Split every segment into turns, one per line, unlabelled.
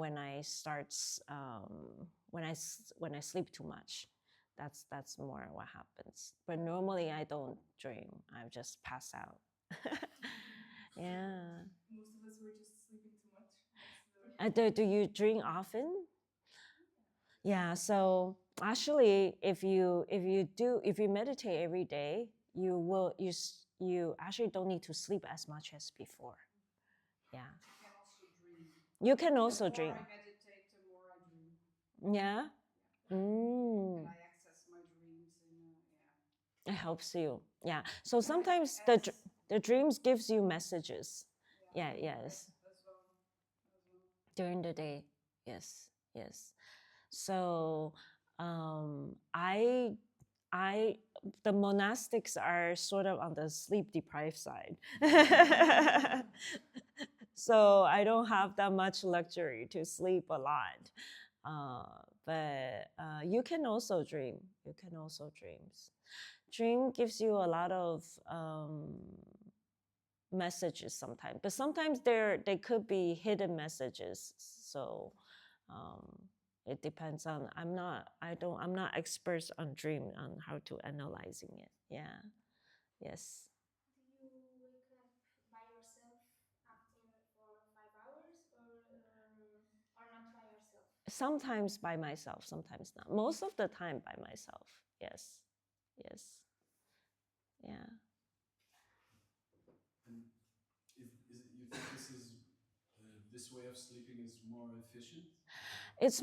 when I start when I sleep too much. That's more what happens. But normally I don't dream. I just pass out. Yeah.
Most of us were just sleeping too much.
Do you drink often? Yeah. So actually, if you meditate every day, you actually don't need to sleep as much as before. Yeah.
You can also
You can also
dream. The more
dream.
I meditate, the more I dream.
Yeah.
And I access my dreams and
It helps you. Yeah. So sometimes the dreams gives you messages. Yeah. Yes.
As well.
During the day. Yes. Yes. So I the monastics are sort of on the sleep deprived side. So I don't have that much luxury to sleep a lot. But you can also dream. You can also dreams. Dream gives you a lot of messages sometimes, but sometimes they could be hidden messages. So it depends on. I'm not expert on dream on how to analyzing it. Yeah. Yes.
Do you wake up by yourself after for 5 hours, or not by yourself?
Sometimes by myself, sometimes not. Most of the time by myself. Yes. Yes. Yeah.
And you think this way of sleeping is more efficient?
It's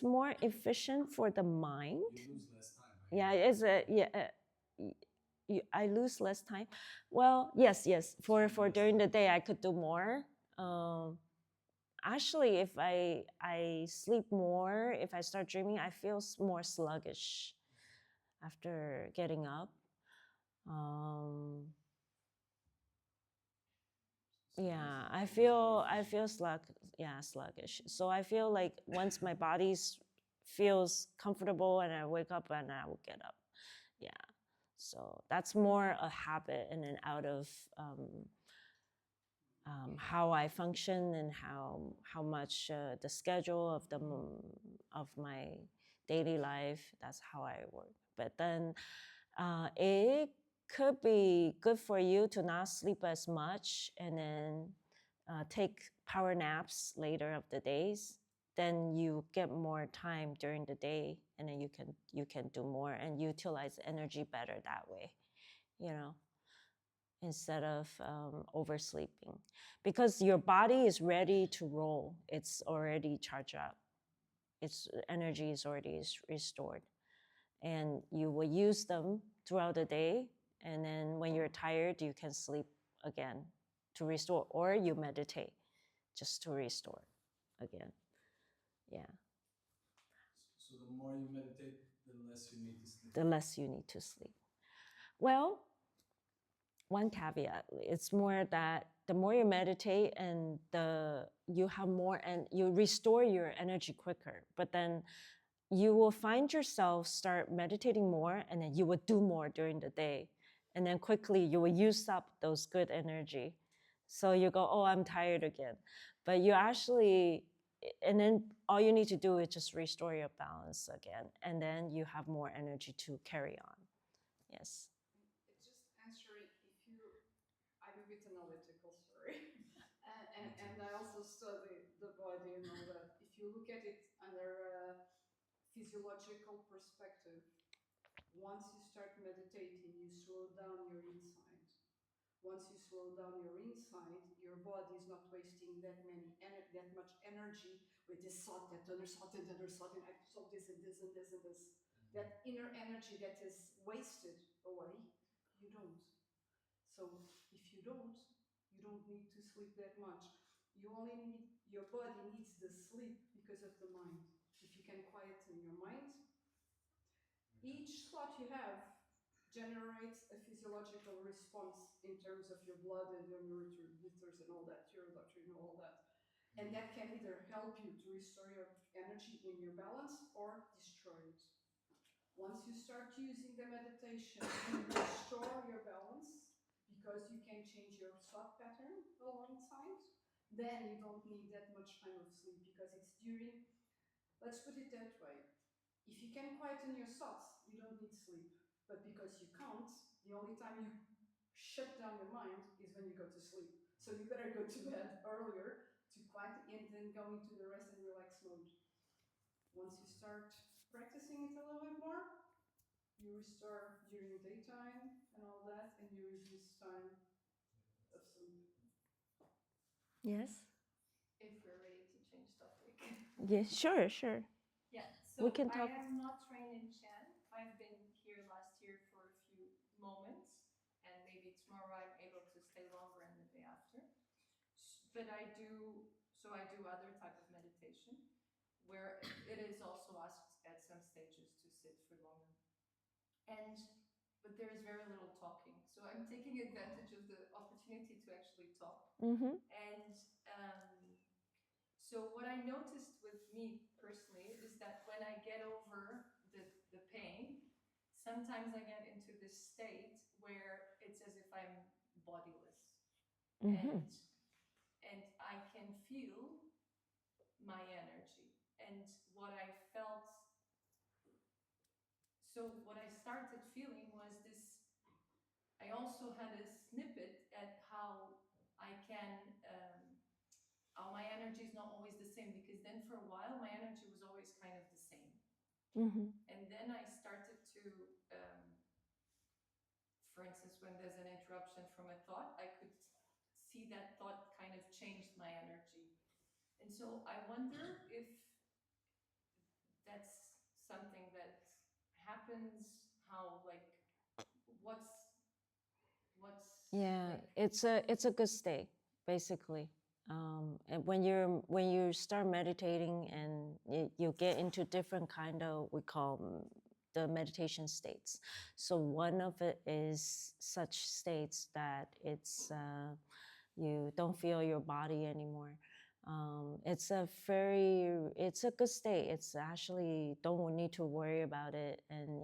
more efficient for the mind.
You lose less time, right?
I lose less time. Well, yes. For during the day, I could do more. Actually, if I sleep more, if I start dreaming, I feel more sluggish after getting up. Yeah, I feel sluggish. So I feel like once my body feels comfortable and I wake up and I will get up. Yeah, so that's more a habit and an out of how I function and how much the schedule of my daily life. That's how I work. But then it could be good for you to not sleep as much and then take power naps later of the days. Then you get more time during the day, and then you can do more and utilize energy better that way, instead of oversleeping, because your body is ready to roll. It's already charged up. Its energy is already restored, and you will use them throughout the day. And then when you're tired, you can sleep again to restore, or you meditate just to restore again. Yeah.
So the more you meditate, the less you need to sleep.
The less you need to sleep. Well, one caveat, it's more that the more you meditate and you have more and you restore your energy quicker, but then you will find yourself start meditating more, and then you will do more during the day, and then quickly you will use up those good energy. So you go, oh, I'm tired again. But you actually, and then all you need to do is just restore your balance again, and then you have more energy to carry on. Yes.
It's just answering I'm a bit analytical, sorry. and I also study the body and all that. If you look at it under a physiological perspective, once you start meditating, you slow down your inside. Once you slow down your inside, your body is not wasting that much energy with this thought, that other thought, and other thought, and I saw this and this and this and this. That inner energy that is wasted away, you don't. So if you don't need to sleep that much. Your body needs the sleep because of the mind. If you can quieten your mind, each thought you have generates a physiological response in terms of your blood and your neurotransmitters and all that, your doctor, all that. And that can either help you to restore your energy in your balance or destroy it. Once you start using the meditation to restore your balance, because you can change your thought pattern alongside, then you don't need that much time of sleep, because it's during, let's put it that way, if you can quieten your thoughts, you don't need sleep. But because you can't, the only time you shut down your mind is when you go to sleep. So you better go to bed earlier to quiet and then go into the rest and relax mode. Once you start practicing it a little bit more, you restore during daytime and all that, and you reduce time of sleep.
Yes.
If we're ready to change topic.
Yes. Sure.
Yeah, so
We can talk.
I am not trained in Qian. I've been here last year for a few moments, and maybe tomorrow I'm able to stay longer and the day after. But I do other type of meditation where it is also asked at some stages to sit for longer. But there is very little talking. So I'm taking advantage of the opportunity to actually talk.
Mm-hmm.
And so what I noticed with me personally is that when I get over the pain, sometimes I get into this state where it's as if I'm bodiless.
Mm-hmm.
And I can feel my energy. And what I felt, so what I started feeling was this, I also had a snippet at how I can, how my energy is not always the same, because then for a while my energy was always kind of the same.
Mm-hmm.
And then I started to, for instance, when there's an interruption from a thought, I could see that thought kind of changed my energy. And so I wonder if that's something that happens, how, like, what's
Yeah,
like,
it's a good state, basically. And when you start meditating and you get into different kind of, we call the meditation states. So one of it is such states that it's you don't feel your body anymore. It's a good state. It's actually don't need to worry about it, and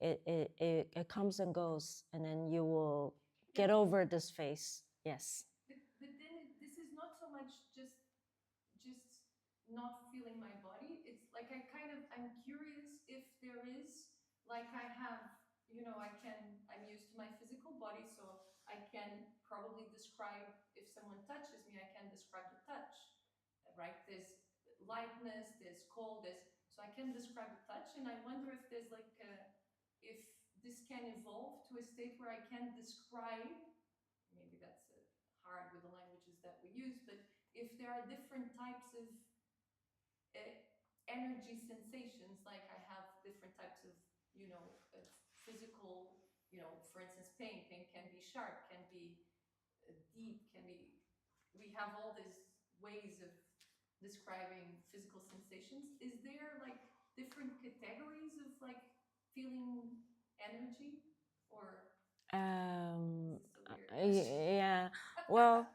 it comes and goes, and then you will get over this phase. Yes.
But then this is not so much just not feeling my body. It's like I'm curious if there is, like, I have, I'm used to my physical body, so I can probably describe, if someone touches me, I can describe the touch, right? There's lightness, there's cold, so I can describe the touch, and I wonder if there's like if this can evolve to a state where I can describe, maybe that's hard with the languages that we use, but if there are different types of energy sensations, like I have different types of, physical, for instance, pain can be sharp, can be deep, we have all these ways of describing physical sensations. Is there like different categories of like feeling energy, or
Yeah, well,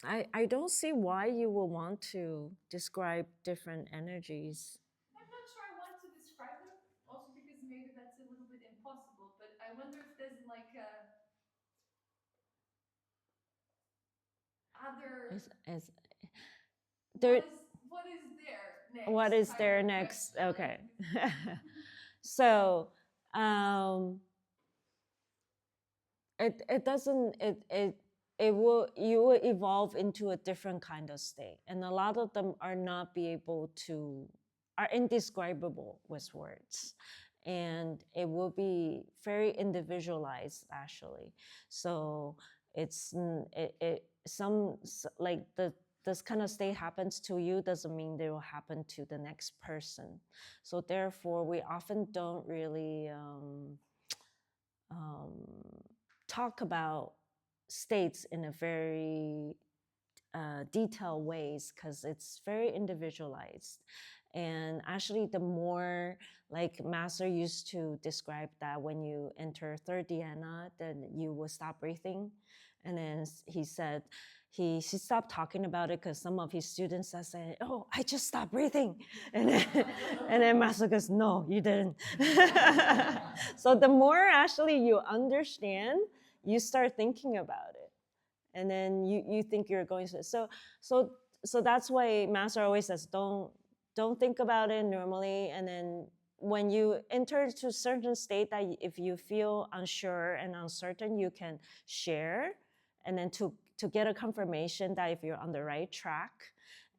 I don't see why you will want to describe different energies.
I'm not sure I want to describe them, also because maybe that's a little bit impossible, but I wonder if there's like other
As there,
what is there next?
what is there next? Okay. So it doesn't you will evolve into a different kind of state, and a lot of them are indescribable with words, and it will be very individualized actually. So it's like this kind of state happens to you doesn't mean they will happen to the next person. So therefore we often don't really talk about states in a very detailed ways, because it's very individualized. And actually the more, like Master used to describe that when you enter third dhyana, then you will stop breathing. And then he said he stopped talking about it because some of his students are saying, "Oh, I just stopped breathing," and then Master goes, "No, you didn't." So the more actually you understand, you start thinking about it. and then you think you're going to. So that's why Master always says, don't think about it normally, and then when you enter to a certain state that if you feel unsure and uncertain, you can share, and then to get a confirmation that if you're on the right track,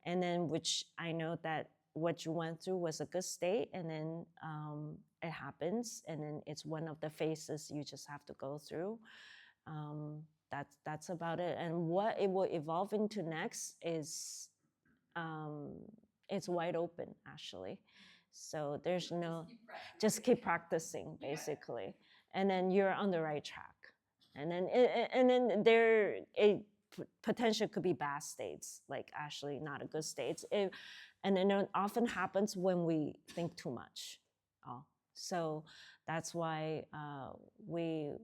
and then which I know that what you went through was a good state, and then it happens, and then it's one of the phases you just have to go through. That's about it. And what it will evolve into next is it's wide open actually. So there's no, just keep practicing basically, and then you're on the right track. And then there a potential could be bad states, like actually not a good states. And then it often happens when we think too much. So that's why we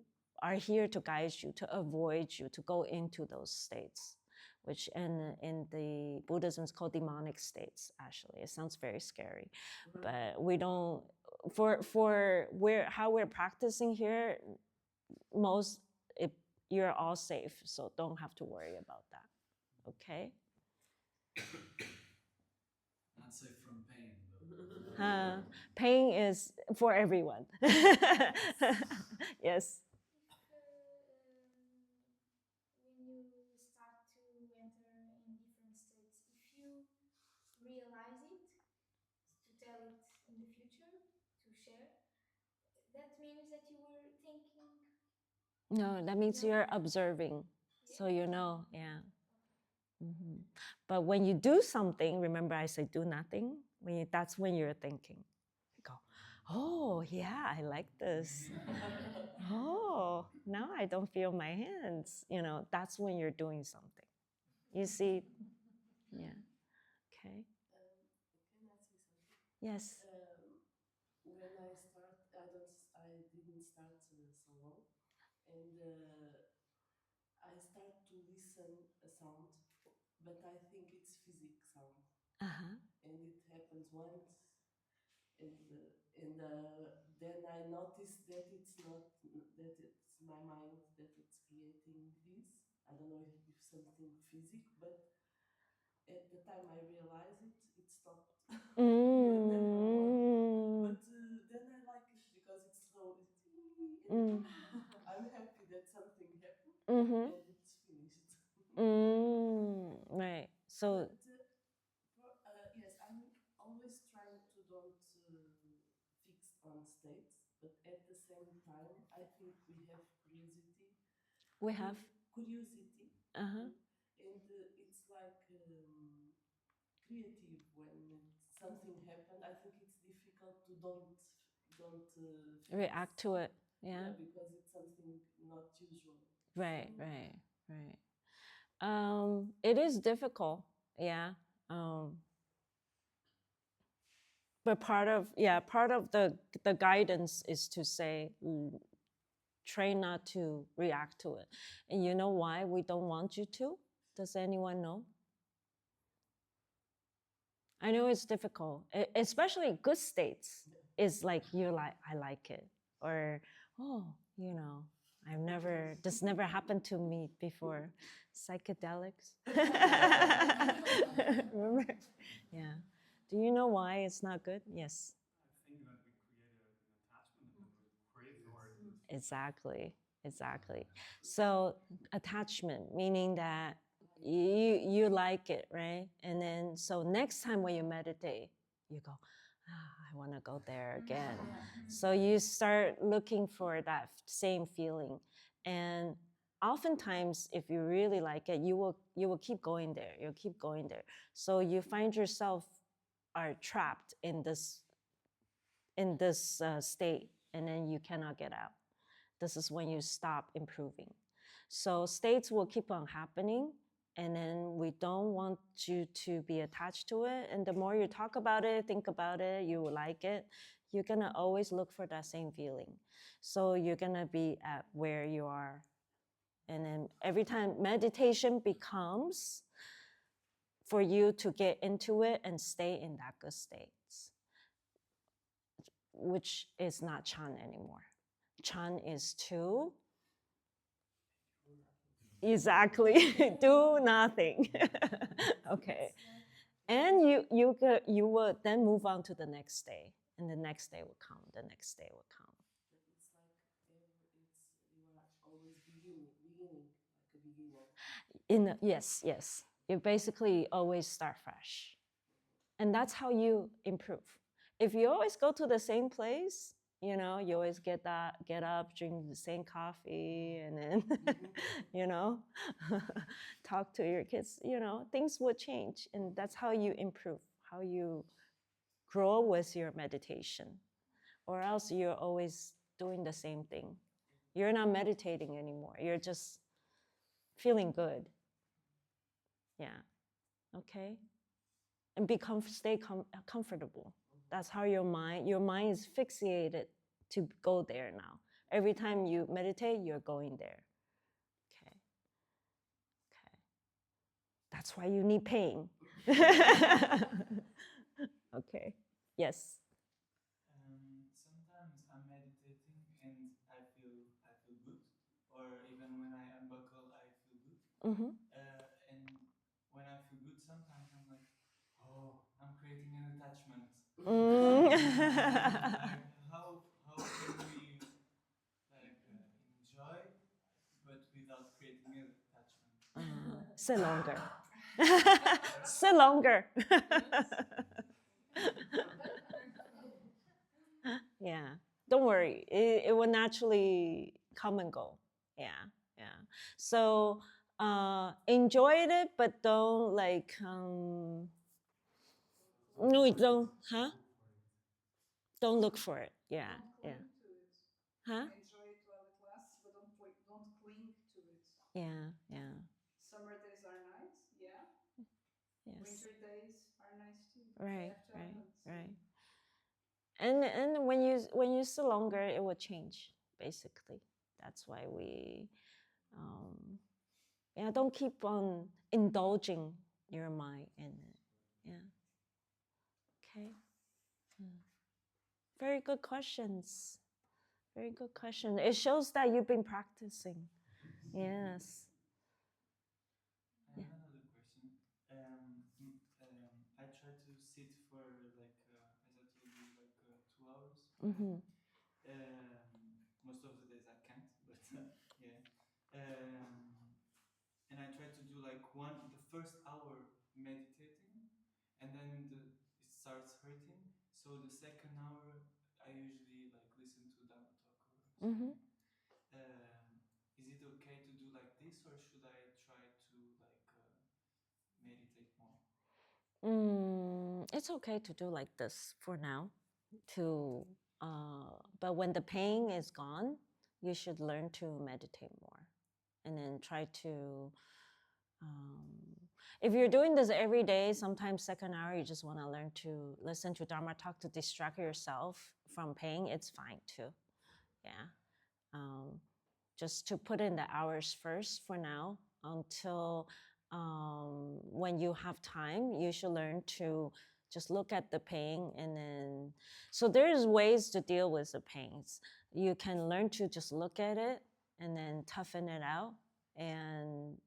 are here to guide you, to avoid you to go into those states, which in the Buddhism is called demonic states. Actually, it sounds very scary, but we don't. For how we're practicing here, you're all safe, so don't have to worry about that. Okay.
Not safe from pain, though.
Pain is for everyone. Yes.
When you start to enter in different states, if you realize it, to tell it in the future, to share, that means that you were thinking.
No, that means you're observing, so you know, yeah. Mm-hmm. But when you do something, remember I said do nothing. That's when you're thinking. You go, oh yeah, I like this. Oh, now I don't feel my hands. That's when you're doing something. You see, yeah. Okay.
Can I say something?
Yes.
When I start, I didn't start so long, and I start to listen a sound, but I think it's physic sound, and it happens once, and then I notice that it's not that it's my mind that it's creating this. I don't know if something physic, but at the time I realized it stopped. And never more. But then I like it because it's so. I'm happy that something happened and it's finished.
Right. So.
But, yes, I'm always trying to don't fix on states, but at the same time, I think we have curiosity.
We have
curiosity,
and
it's like creative when something happened. I think it's difficult to don't
react to it. Yeah.
Because it's something not usual.
Right. It is difficult. Yeah. But part of the guidance is to say, train not to react to it. And you know why we don't want you to? Does anyone know? I know it's difficult, especially good states. It's like I like it, or this never happened to me before. Psychedelics. Remember? Yeah. Do you know why it's not good? Yes.
I think that we create an attachment and then we crave for it.
Exactly. So attachment, meaning that you like it, right? And then so next time when you meditate, you go, I want to go there again. So you start looking for that same feeling. And oftentimes, if you really like it, you will keep going there. You'll keep going there. So you find yourself are trapped in this state, and then you cannot get out. This is when you stop improving. So states will keep on happening, and then we don't want you to be attached to it. And the more you talk about it, think about it, you will like it, you're gonna always look for that same feeling. So you're gonna be at where you are. And then every time meditation becomes for you to get into it and stay in that good states, which is not Chan anymore. Chan is to Exactly. Do nothing. Okay. And you will then move on to the next day, and the next day will come. The next day will come.
But it's like you are always beginning like a beginner.
Yes. You basically always start fresh, and that's how you improve. If you always go to the same place, you always get up, drink the same coffee, and then talk to your kids. Things will change, and that's how you improve, how you grow with your meditation. Or else you're always doing the same thing. You're not meditating anymore. You're just feeling good. Yeah. Okay. And stay comfortable. That's how your mind is fixated to go there now. Every time you meditate, you're going there. Okay. That's why you need pain. Okay. Yes.
Sometimes I'm meditating and I feel good, or even when I unbuckle, I feel good.
Mm-hmm.
And when I feel good, sometimes I'm like, oh, I'm creating an attachment. Like, how can we enjoy, but without creating an attachment?
Sit longer. Sit longer. Yeah. Don't worry. It will naturally come and go. Yeah. So enjoy it, but don't no, don't, huh? Don't look for it. Yeah.
Don't cling to it.
Huh?
Enjoy it while it lasts, but don't cling to it.
Yeah.
Summer days are nice, yeah.
Yes.
Winter days are nice too.
Right.
They have to happen, so.
And when you sit longer, it will change. Basically, that's why we, don't keep on indulging your mind in it. Yeah. Okay. Very good questions. Very good question. It shows that you've been practicing. Yes.
I have another question. I try to sit for like, as I told you, like 2 hours.
Mm-hmm.
Most of the days I can't, but yeah. And I try to do like the first hour meditating, and then it starts hurting. So the second hour, I usually like listen to Dharma talk or
Mm-hmm.
something. Is it okay to do like this, or should I try to like meditate more?
It's okay to do like this for now. But when the pain is gone, you should learn to meditate more, and then try to. If you're doing this every day, sometimes second hour you just want to learn to listen to Dharma talk to distract yourself from pain. It's fine too. Yeah. Just to put in the hours first for now until when you have time, you should learn to just look at the pain, and then so there's ways to deal with the pains. You can learn to just look at it and then toughen it out, and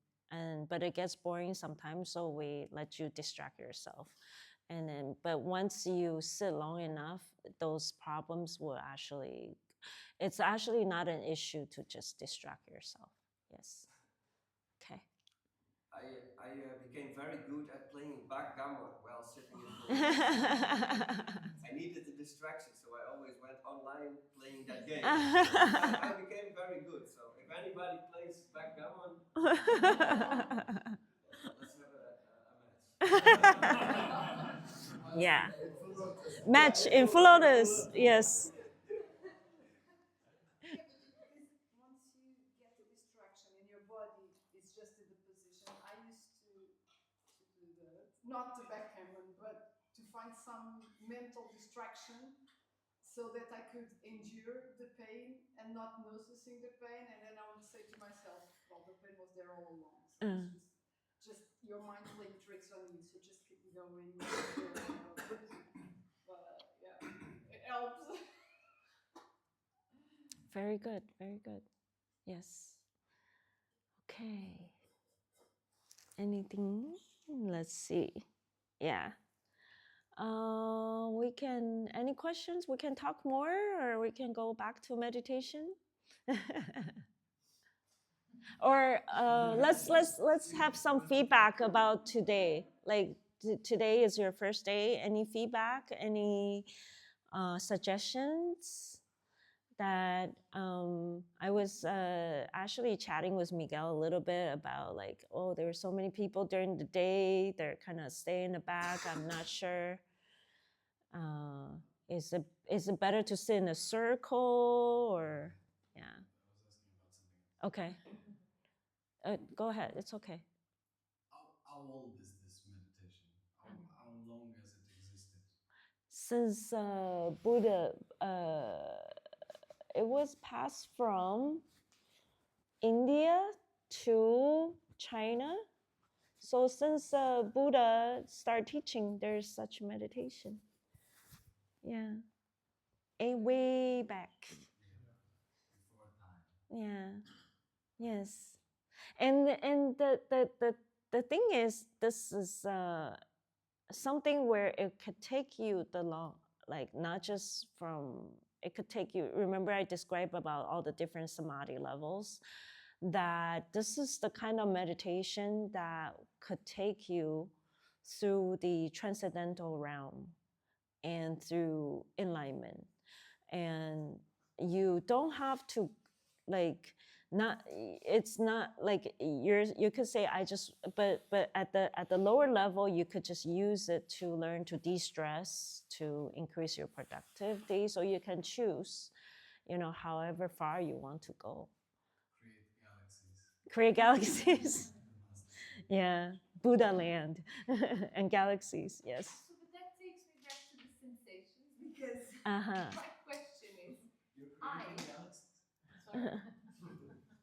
but it gets boring sometimes, so we let you distract yourself. And then but once you sit long enough, those problems will actually, it's actually not an issue to just distract yourself. Yes. Okay.
I became very good at playing backgammon while sitting in full. I needed a distraction, so I always went online playing that game. I became very good. So if anybody plays backgammon, let's have a match.
Yeah. Match in floaters. Yes.
Yeah, but once you get the distraction and your body is just in the position, I used to do that. Not the backgammon, but to find some mental distraction so that I could endure the pain and not noticing the pain. And then I would say to myself, well, the pain was there all along. So it's just your mind playing tricks on you. So just keep going. But yeah, it helps.
Very good. Very good. Yes. Okay. Anything? Let's see. Yeah. We can. Any questions? We can talk more, or we can go back to meditation. Or let's have some feedback about today. Like today is your first day. Any feedback? Any suggestions? That I was actually chatting with Miguel a little bit about like, oh, there were so many people during the day. They're kind of stay in the back. I'm not sure. Is it better to sit in a circle or yeah?
I was asking about something else.
Okay. Go ahead. It's okay.
How old is this meditation? How long has it existed?
Since Buddha, it was passed from India to China. So since Buddha started teaching, there's such meditation. Yeah. A way back.
Before time.
Yeah. Yes. And the thing is, this is something where it could take you the long, like not just from, it could take you, remember I described about all the different samadhi levels, that this is the kind of meditation that could take you through the transcendental realm and through enlightenment. And you don't have to like not, it's not like you could say I just, but at the lower level you could just use it to learn to de-stress, to increase your productivity. So you can choose, however far you want to go. Create galaxies. Yeah, Buddha land and galaxies. Yes.
So, but that takes me back to the sensations because
Uh-huh.
my question is,
You're creating galaxies?
sorry,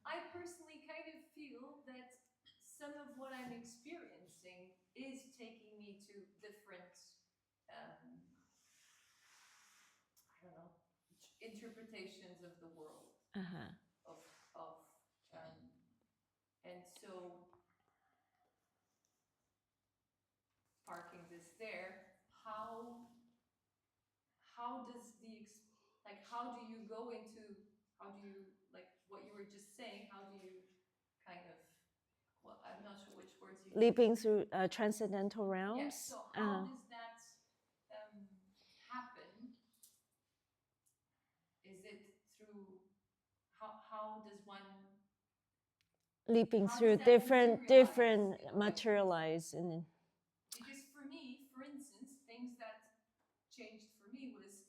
I personally kind of feel that some of what I'm experiencing is taking me to different, I don't know, interpretations of the world.
Uh-huh.
Of and so parking this there, how does how do you go into, how do you, like what you were just saying, how do you kind of, well, I'm not sure which words you
Leaping
used.
through transcendental realms.
Yes. So how does that happen? Is it through, how does one
leaping
how
through
does that
different
in a way?
materialize in
Because for me, for instance, things that changed for me was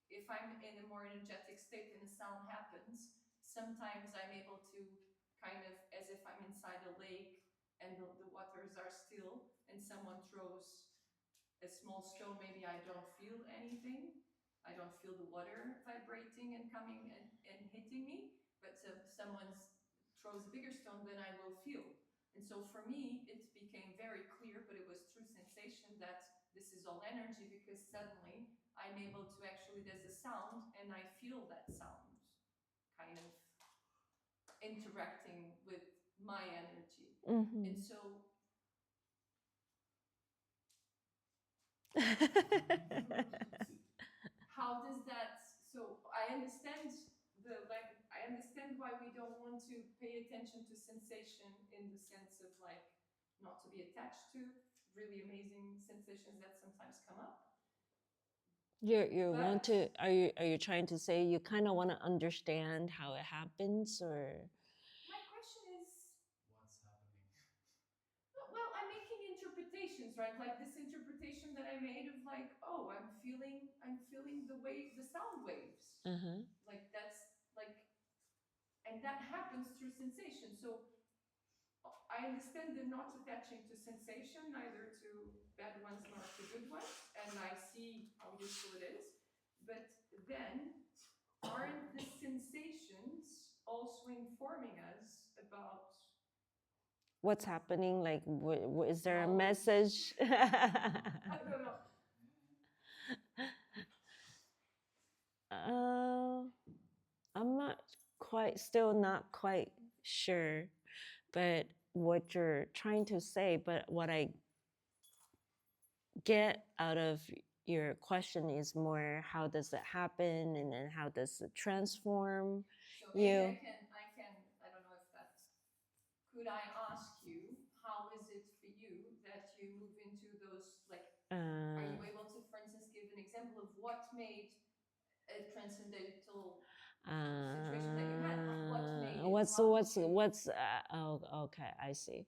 if I'm in a more energetic state and a sound happens, sometimes I'm able to kind of, as if I'm inside a lake and the waters are still and someone throws a small stone, maybe I don't feel anything. I don't feel the water vibrating and coming and hitting me, but someone throws a bigger stone, then I will feel. And so for me, it became very clear, but it was through sensation, that this is all energy, because suddenly I'm able to actually, there's a sound and I feel that sound kind of interacting with my energy.
Mm-hmm.
And so how does that, so I understand I understand why we don't want to pay attention to sensation, in the sense of like not to be attached to really amazing sensations that sometimes come up.
You
But-
want to, are you trying to say you kind of want to understand how it happens, or
My question is,
What's happening?
well, I'm making interpretations, right? Like this interpretation that I made of like, oh, I'm feeling the sound waves.
uh-huh.
Like that's like, and that happens through sensation. So I understand the not attaching to sensation, neither to bad ones nor to good ones, and I see how useful it is. But then, aren't the sensations also informing us about
What's happening? Like, is there a
knowledge?
message?
I don't know.
I'm not quite, still not quite sure, but what you're trying to say, but what I get out of your question is more how does it happen, and then how does it transform
So maybe
you?
I don't know if that's, could I ask you, how is it for you that you move into those, like, are you able to, for instance, give an example of what made a transcendental situation that you had? What made it?
Oh, okay, I see.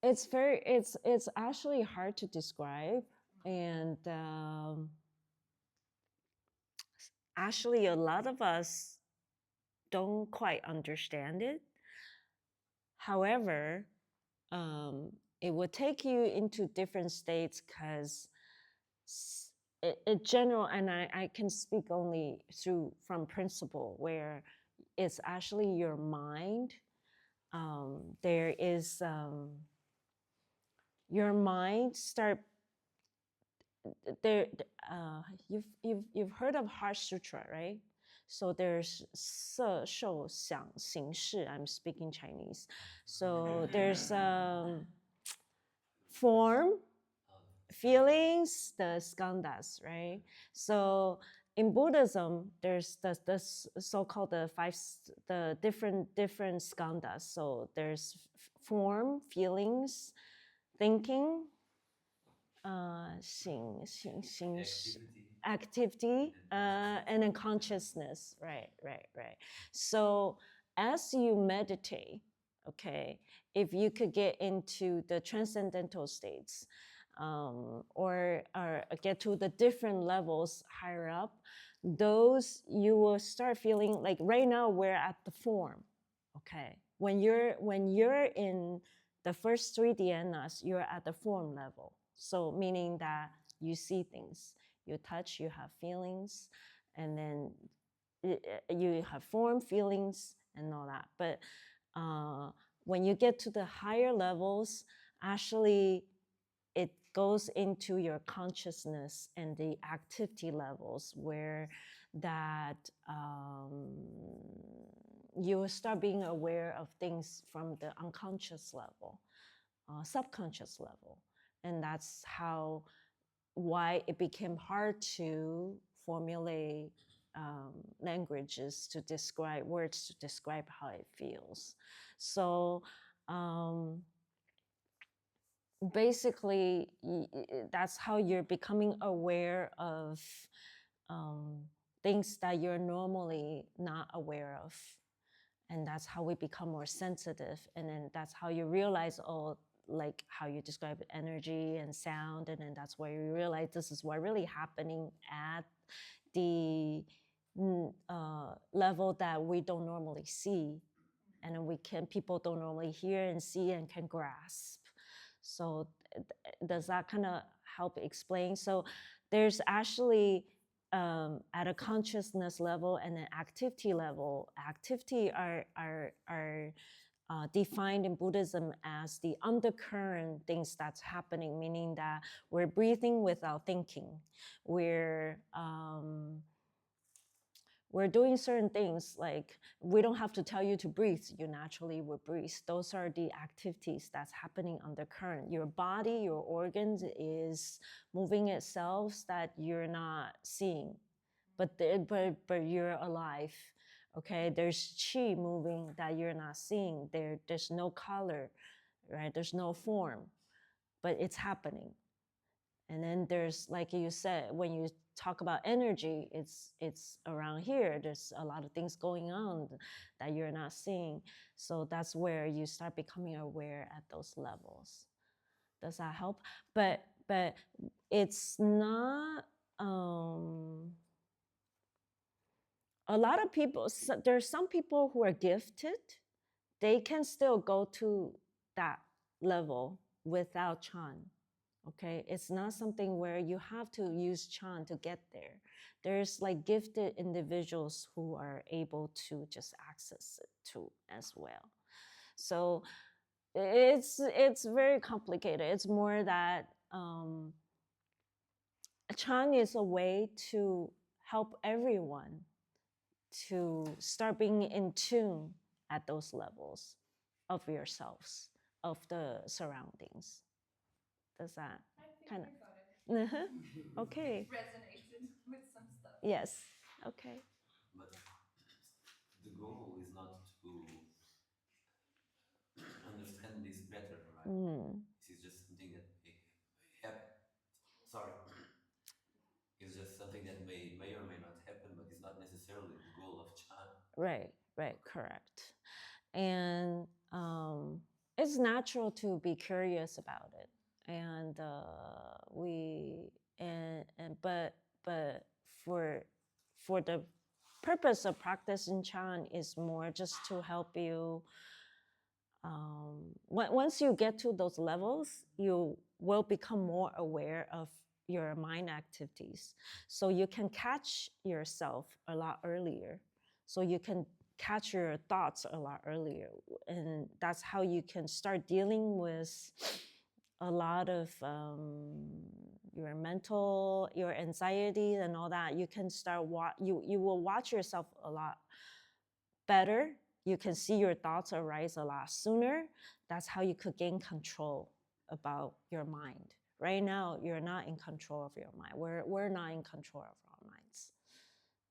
It's actually hard to describe, and actually a lot of us don't quite understand it. However, it will take you into different states because it general, and I can speak only from principle, where it's actually your mind. There is your mind start there. You've heard of Heart Sutra, right? So there's 色受想行识. I'm speaking Chinese. So there's form, feelings, the skandhas, right? So in Buddhism, there's the so-called the different skandhas. So there's form, feelings, thinking, activity, and then consciousness, right. So as you meditate, okay, if you could get into the transcendental states, or get to the different levels higher up, those you will start feeling like right now we're at the form, okay? When you're in the first 3 dhyanas, you're at the form level. So meaning that you see things, you touch, you have feelings, and then you have form, feelings, and all that. But when you get to the higher levels, actually it goes into your consciousness and the activity levels, where that you will start being aware of things from the unconscious level, subconscious level. And that's why it became hard to formulate languages to describe, words to describe how it feels. So basically, that's how you're becoming aware of things that you're normally not aware of. And that's how we become more sensitive. And then that's how you realize, like how you describe energy and sound. And then that's where you realize this is what really happening at the level that we don't normally see. And then people don't normally hear and see and can grasp. So does that kind of help explain? So there's actually at a consciousness level and an activity level. Activity are defined in Buddhism as the undercurrent things that's happening, meaning that we're breathing without thinking. We're doing certain things, like we don't have to tell you to breathe, you naturally will breathe. Those are the activities that's happening undercurrent. Your body, your organs is moving itself that you're not seeing, but you're alive. Okay, there's chi moving that you're not seeing. There's no color, right? There's no form, but it's happening. And then there's, like you said, when you talk about energy, it's around here. There's a lot of things going on that you're not seeing. So that's where you start becoming aware at those levels. Does that help? But it's not, a lot of people, there's some people who are gifted, they can still go to that level without Chan. Okay, it's not something where you have to use Chan to get there. There's like gifted individuals who are able to just access it too as well. So it's very complicated. It's more that Chan is a way to help everyone to start being in tune at those levels of yourselves, of the surroundings. Does that kind of? Okay.
Resonated with some stuff.
Yes. Okay.
But the goal is not to understand this better, right? This is just something that it's just something that may or may not happen, but it's not necessarily the goal of Chan.
Right, correct. And it's natural to be curious about it. And but for the purpose of practicing Chan is more just to help you. Once you get to those levels, you will become more aware of your mind activities. So you can catch yourself a lot earlier. So you can catch your thoughts a lot earlier. And that's how you can start dealing with a lot of your anxiety and all that. You can start, you will watch yourself a lot better. You can see your thoughts arise a lot sooner. That's how you could gain control about your mind. Right now, you're not in control of your mind. We're not in control of our minds.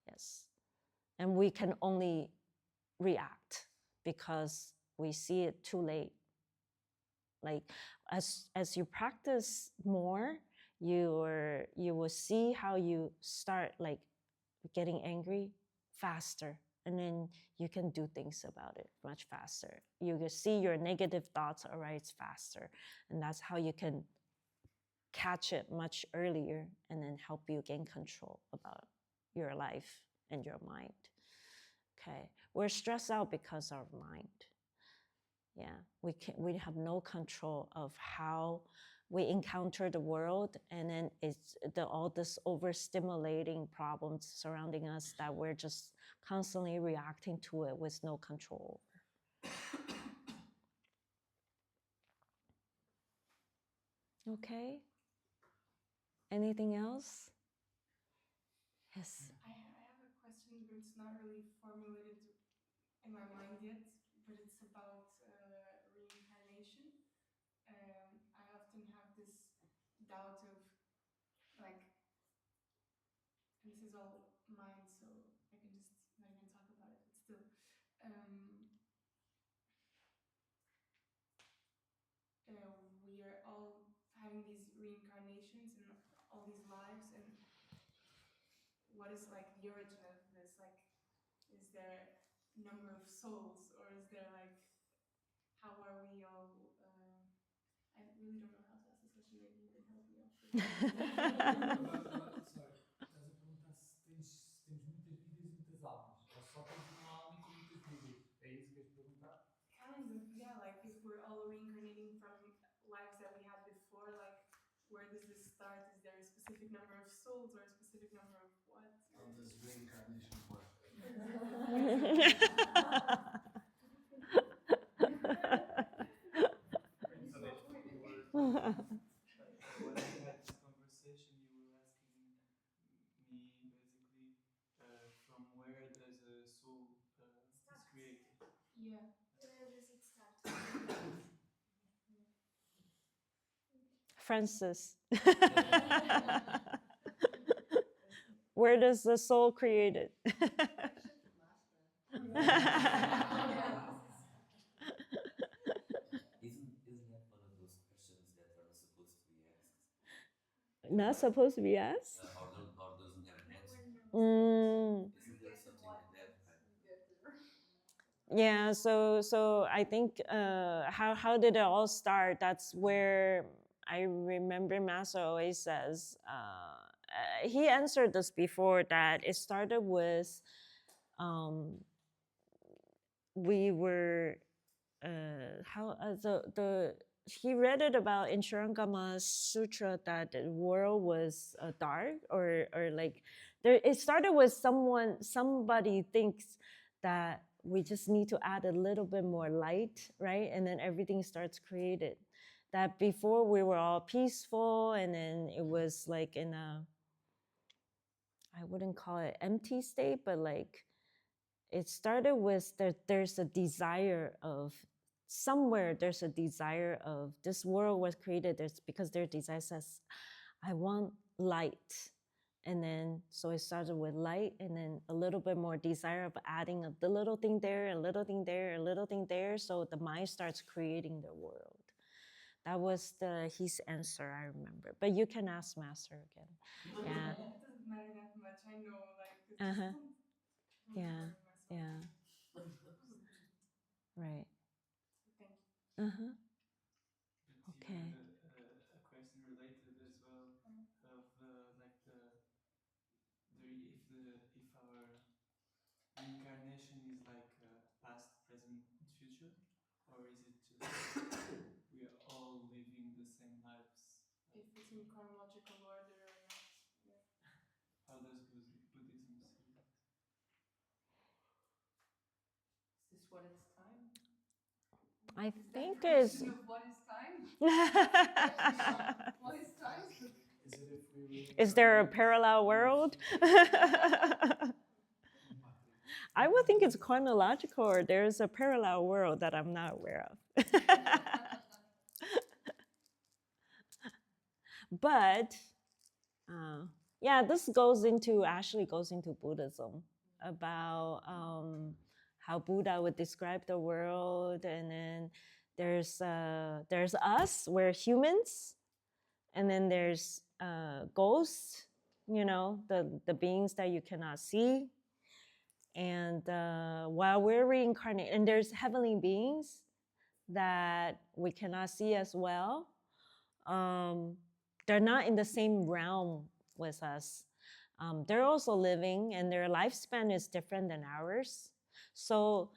Yes. And we can only react because we see it too late. Like as you practice more, you will see how you start like getting angry faster. And then you can do things about it much faster. You can see your negative thoughts arise faster. And that's how you can catch it much earlier and then help you gain control about your life and your mind. Okay, we're stressed out because of our mind. Yeah, we have no control of how we encounter the world, and then it's all this overstimulating problems surrounding us that we're just constantly reacting to it with no control. Okay. Anything else? Yes.
I have a question, but it's not really formulated in my mind yet. But it's about reincarnation. I often have this doubt of, like, and this is all mine, so I can just not even talk about it. But still, we are all having these reincarnations and all these lives, and what is like the origin of this? Like, is there number of souls, or is there like, how are we all? I really don't know how to ask this question. Maybe you can help me out.
Sorry, estás a perguntar se temos muitas vidas e muitas almas, ou só temos uma alma e com muitas vidas. É isso que queres perguntar?
Kind of, yeah. Like if we're all reincarnating from lives that we had before, like where does this start? Is there a specific number of souls or a specific number of what?
How does reincarnation work?
When I had this conversation, you were asking me basically from where does a soul is created.
Yeah. Where does it start?
Francis. Where does the soul create it?
Isn't that one of those questions that are not supposed to be asked?
Not supposed to be asked?
Or doesn't have an answer? Isn't there something like that?
Yeah, so I think how did it all start? That's where I remember Master always says, he answered this before, that it started with we were he read it about in Shurangama's sutra that the world was dark, or like there. It started with somebody thinks that we just need to add a little bit more light, right? And then everything starts created. That before we were all peaceful, and then it was like in a, I wouldn't call it empty state, but like it started with there's a desire of somewhere, there's a desire of this world was created there's because their desire says, I want light. And then so it started with light, and then a little bit more desire of adding the little thing there, a little thing there, a little thing there. So the mind starts creating the world. That was his answer, I remember. But you can ask Master again. Yeah.
It doesn't matter that much. I know, like, it's
Uh-huh.
don't
Yeah.
worry myself.
Yeah. Right.
Thank you.
Uh-huh.
But
Okay.
you had a question related as well of like if our reincarnation is like past, present, future, or is it just we are all living the same lives?
If it's in chronological order or not. Yeah.
How does Buddhism see it?
Is this what it's time?
I
Is that
think
the
it's
question of what is time? What is time?
Is it if we
Is there a parallel world? I would think it's chronological, or there's a parallel world that I'm not aware of. But yeah, this actually goes into Buddhism, about how Buddha would describe the world, and then there's us, we're humans, and then there's ghosts, the beings that you cannot see. And while we're reincarnated, and there's heavenly beings that we cannot see as well. They're not in the same realm with us. They're also living, and their lifespan is different than ours. So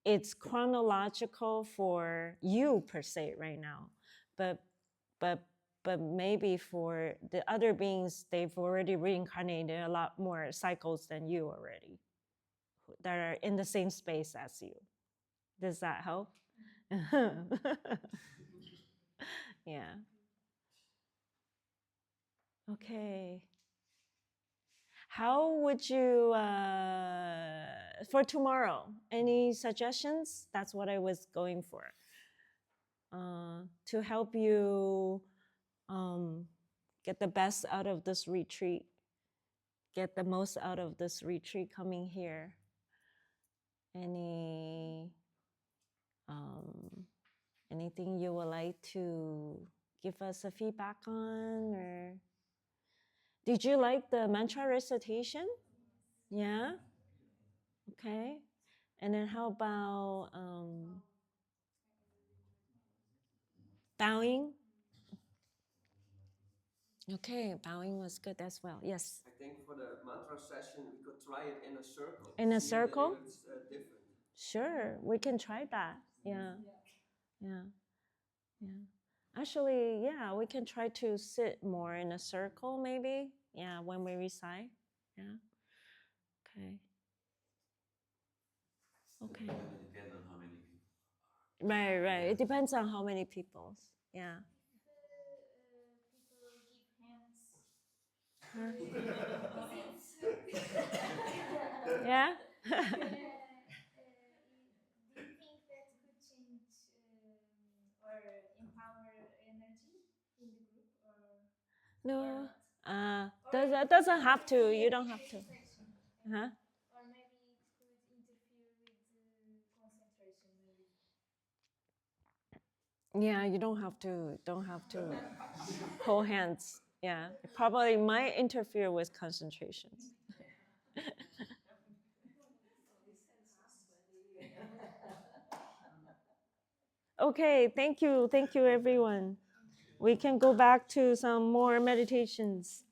it's chronological for you per se right now, but maybe for the other beings, they've already reincarnated a lot more cycles than you already, that are in the same space as you. Does that help? Yeah. Okay. How would you, for tomorrow, any suggestions? That's what I was going for. To help you get the best out of this retreat, get the most out of this retreat coming here. Anything you would like to give us a feedback on, or did you like the mantra recitation? Yeah. Okay. And then how about bowing? Okay, bowing was good as well. Yes.
I think for the mantra session, we could try it in a circle.
In a
See
circle?
if it's different.
Sure, we can try that. Yeah. Yeah. Yeah. Actually, yeah, we can try to sit more in a circle maybe. Yeah, when we recite. Yeah. Okay. Okay.
It will depend on how many people.
Right. It depends on how many people. Yeah.
People give hands.
Huh?
Yeah.
Yeah.
Do you think that could change or empower energy in the group, or
No.
or
That doesn't have to. You don't have to.
reflection?
Huh?
Or maybe it could interfere with concentration, maybe.
Yeah, you don't have to. Hold hands. Yeah, it probably might interfere with concentrations. Okay, thank you, everyone. We can go back to some more meditations.